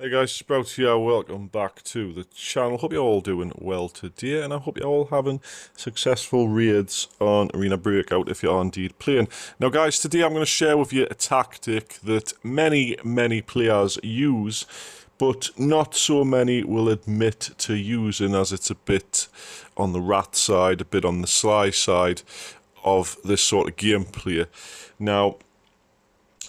Hey guys, Sprout here, welcome back to the channel. Hope you're all doing well today, and I hope you're all having successful raids on Arena Breakout if you are indeed playing. Now guys, today I'm going to share with you a tactic that many players use, but not so many will admit to using, as it's a bit on the rat side, a bit on the sly side of this sort of gameplay. Now,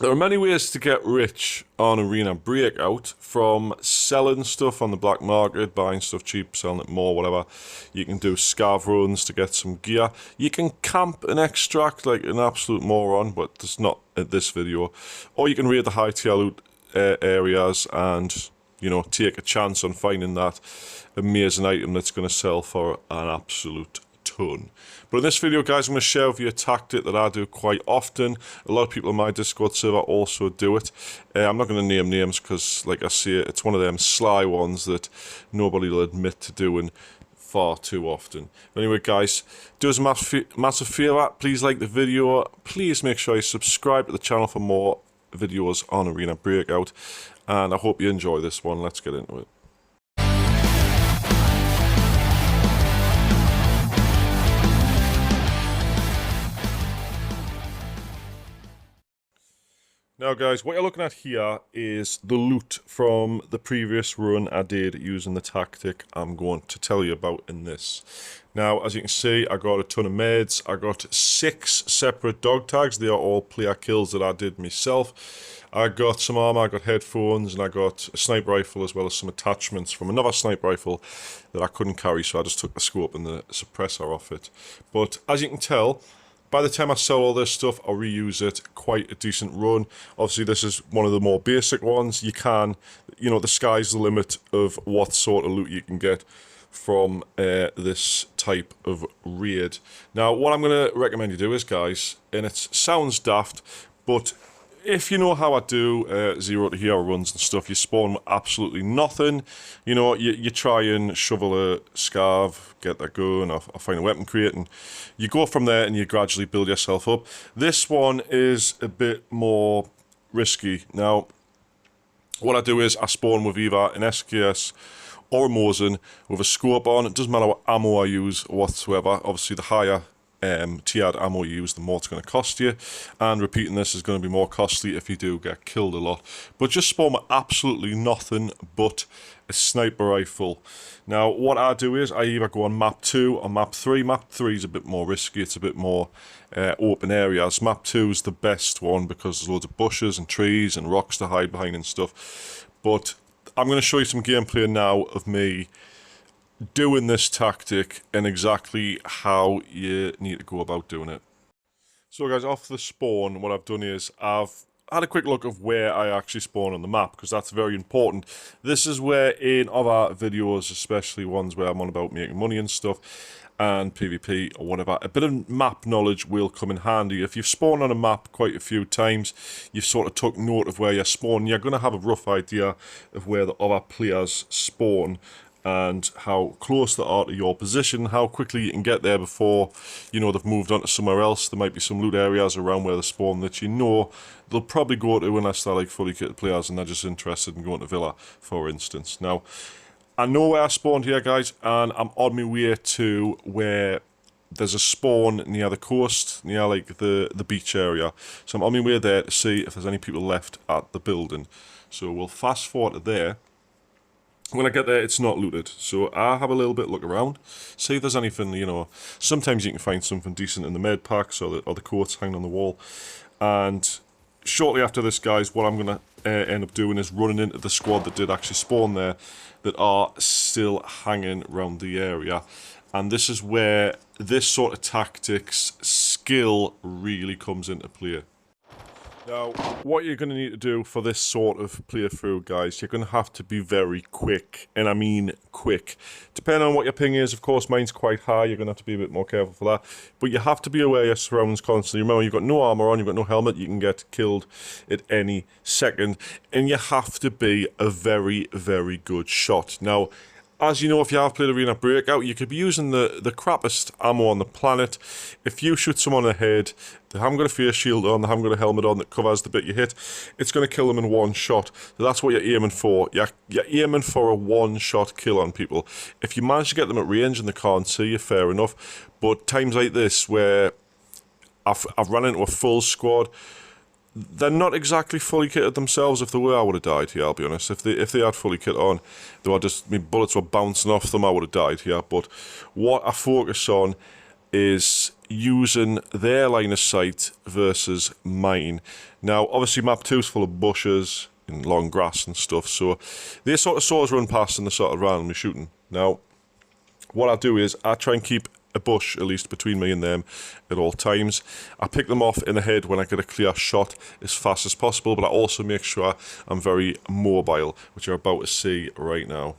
there are many ways to get rich on Arena Breakout, from selling stuff on the black market, buying stuff cheap, selling it more, whatever. You can do scav runs to get some gear. You can camp and extract like an absolute moron, but it's not in this video. Or you can raid the high tier loot areas and, you know, take a chance on finding that amazing item that's going to sell for an absolute ton. But in this video, guys, I'm going to share with you a tactic that I do quite often. A lot of people in my Discord server also do it. I'm not going to name names because, like I say, it's one of them sly ones that nobody will admit to doing far too often. But anyway, guys, do us a massive favour. Please like the video. Please make sure you subscribe to the channel for more videos on Arena Breakout. And I hope you enjoy this one. Let's get into it. Now guys, what you're looking at here is the loot from the previous run I did using the tactic I'm going to tell you about in this. Now, as you can see, I got a ton of meds. I got 6 separate dog tags. They are all player kills that I did myself. I got some armor, I got headphones, and I got a sniper rifle as well as some attachments from another sniper rifle that I couldn't carry, so I just took the scope and the suppressor off it. But as you can tell, by the time I sell all this stuff, I'll reuse it. Quite a decent run. Obviously, this is one of the more basic ones. You can, you know, the sky's the limit of what sort of loot you can get from this type of raid. Now, what I'm going to recommend you do is, guys, and it sounds daft, but if you know how I do 0 to hero runs and stuff, you spawn absolutely nothing. You know, you try and shovel a scav, get that gun, or find a weapon crate, and you go from there and you gradually build yourself up. This one is a bit more risky. Now, what I do is I spawn with either an SKS or a Mosin with a scope on. It doesn't matter what ammo I use whatsoever. Obviously, the higher tiered ammo you use, the more it's going to cost you, and repeating this is going to be more costly if you do get killed a lot. But just spawn with absolutely nothing but a sniper rifle. Now, what I do is I either go on map 2 or map 3. Map 3 is a bit more risky, it's a bit more open areas. Map 2 is the best one because there's loads of bushes and trees and rocks to hide behind and stuff. But I'm going to show you some gameplay now of me doing this tactic and exactly how you need to go about doing it. So guys, off the spawn, what I've done is I've had a quick look of where I actually spawn on the map, because that's very important. This is where in other videos, especially ones where I'm on about making money and stuff and PvP or whatever, a bit of map knowledge will come in handy. If you've spawned on a map quite a few times, you've sort of took note of where you're spawning, you're going to have a rough idea of where the other players spawn and how close they are to your position, how quickly you can get there before, you know, they've moved on to somewhere else. There might be some loot areas around where they spawn that you know they'll probably go to unless they're like fully kitted players and they're just interested in going to Villa, for instance. Now, I know where I spawned here, guys, and I'm on my way to where there's a spawn near the coast, near like the beach area. So I'm on my way there to see if there's any people left at the building. So we'll fast forward to there. When I get there, it's not looted, so I have a little bit look around, see if there's anything, you know. Sometimes you can find something decent in the med packs or the coats hanging on the wall. And shortly after this, guys, what I'm going to end up doing is running into the squad that did actually spawn there, that are still hanging around the area. And this is where this sort of tactics skill really comes into play. Now, what you're going to need to do for this sort of playthrough, guys, you're going to have to be very quick, and I mean quick. Depending on what your ping is, of course, mine's quite high, you're going to have to be a bit more careful for that. But you have to be aware of your surroundings constantly. Remember, you've got no armor on, you've got no helmet, you can get killed at any second. And you have to be a very good shot. Now, as you know, if you have played Arena Breakout, you could be using the crappiest ammo on the planet. If you shoot someone in the head, they haven't got a face shield on, they haven't got a helmet on that covers the bit you hit, it's going to kill them in one shot. So that's what you're aiming for. You're aiming for a one-shot kill on people. If you manage to get them at range and they can't see you, fair enough. But times like this where I've run into a full squad, they're not exactly fully kitted themselves. If they were, I would have died here, I'll be honest. If they had fully kit on, they were just, my bullets were bouncing off them, I would have died here. But what I focus on is using their line of sight versus mine. Now, obviously, map 2 is full of bushes and long grass and stuff, so they sort of saws run past and they sort of randomly shooting. Now, what I do is I try and keep a bush, at least, between me and them at all times. I pick them off in the head when I get a clear shot as fast as possible, but I also make sure I'm very mobile, which you're about to see right now.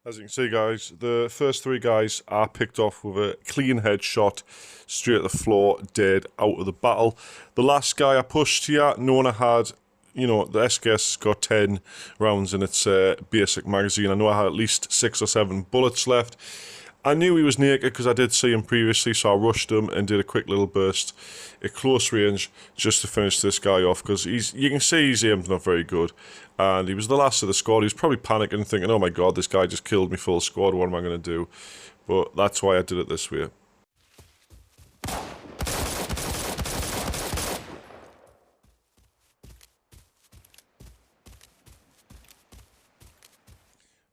As you can see, guys, the first 3 guys are picked off with a clean headshot, straight at the floor, dead, out of the battle. The last guy I pushed here, knowing I had, you know, the SKS got 10 rounds in its basic magazine. I know I had at least 6 or 7 bullets left. I knew he was naked because I did see him previously, so I rushed him and did a quick little burst at close range just to finish this guy off, because you can see his aim's not very good, and he was the last of the squad. He was probably panicking, thinking, oh my god, this guy just killed me full squad, what am I going to do? But that's why I did it this way.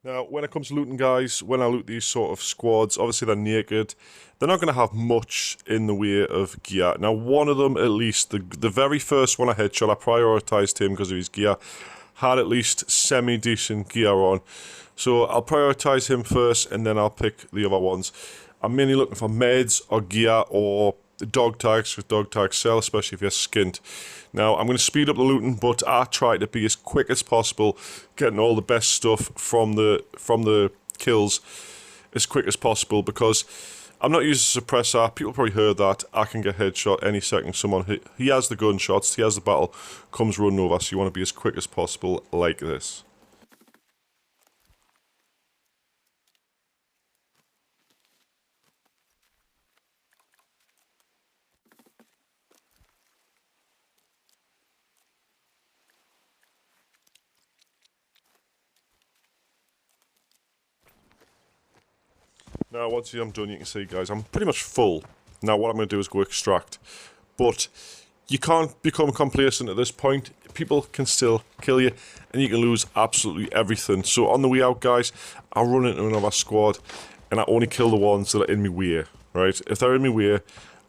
Now, when it comes to looting, guys, when I loot these sort of squads, obviously they're naked. They're not going to have much in the way of gear. Now, one of them, at least, the very first one I headshot, I prioritised him because of his gear, had at least semi-decent gear on. So I'll prioritise him first, and then I'll pick the other ones. I'm mainly looking for meds or gear or dog tags, because dog tags sell, especially if you're skint. Now, I'm going to speed up the looting, but I try to be as quick as possible, getting all the best stuff from the kills as quick as possible, because I'm not using a suppressor. People probably heard that. I can get headshot any second. Someone, he has the gunshots, he has the battle, comes running over, so you want to be as quick as possible like this. Now, once I'm done, you can see, guys, I'm pretty much full. Now, what I'm going to do is go extract. But you can't become complacent at this point. People can still kill you, and you can lose absolutely everything. So, on the way out, guys, I'll run into another squad, and I only kill the ones that are in my way, right? If they're in my way,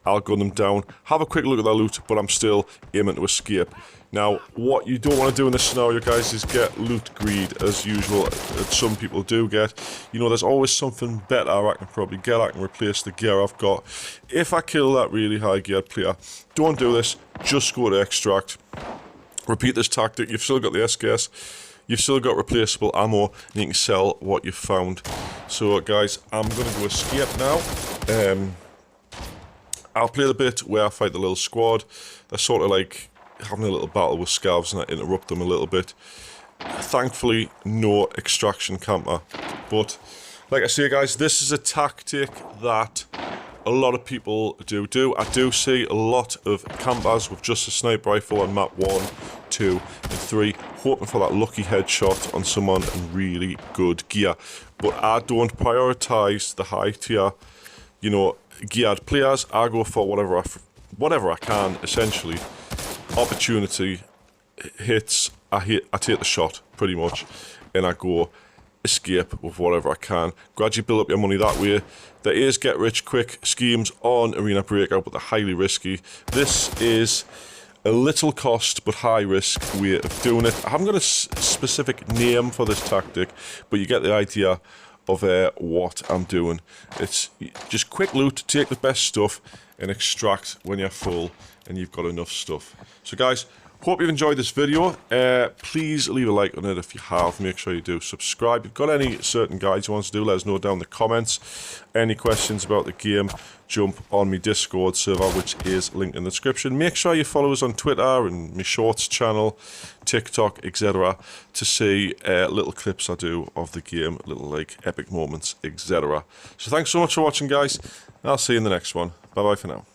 I'll gun them down, have a quick look at their loot, but I'm still aiming to escape. Now, what you don't want to do in this scenario, guys, is get loot greed, as usual, that some people do get. You know, there's always something better I can probably get. I can replace the gear I've got. If I kill that really high geared player, don't do this, just go to extract. Repeat this tactic. You've still got the SKS, you've still got replaceable ammo, and you can sell what you've found. So, guys, I'm going to go escape now. I'll play the bit where I fight the little squad. They're sort of like having a little battle with scavs, and I interrupt them a little bit. Thankfully, no extraction camper. But, like I say, guys, this is a tactic that a lot of people do. I do see a lot of campers with just a sniper rifle on map 1, 2, and 3, hoping for that lucky headshot on someone in really good gear. But I don't prioritise the high tier, you know, geared players. I go for whatever I can, essentially. Opportunity hits, I take the shot, pretty much, and I go escape with whatever I can. Gradually build up your money that way. There is get rich quick schemes on Arena Breakout, but they're highly risky. This is a little cost but high risk way of doing it. I haven't got a specific name for this tactic, but you get the idea of what I'm doing. It's just quick loot, take the best stuff, and extract when you're full and you've got enough stuff. So, guys, Hope you've enjoyed this video. Please leave a like on it if you have. Make sure you do subscribe. If you've got any certain guides you want us to do, let us know down in the comments. Any questions about the game, jump on my Discord server, which is linked in the description. Make sure you follow us on Twitter and my Shorts channel, TikTok, etc. to see little clips I do of the game, little like epic moments, etc. So thanks so much for watching, guys. I'll see you in the next one. Bye bye for now.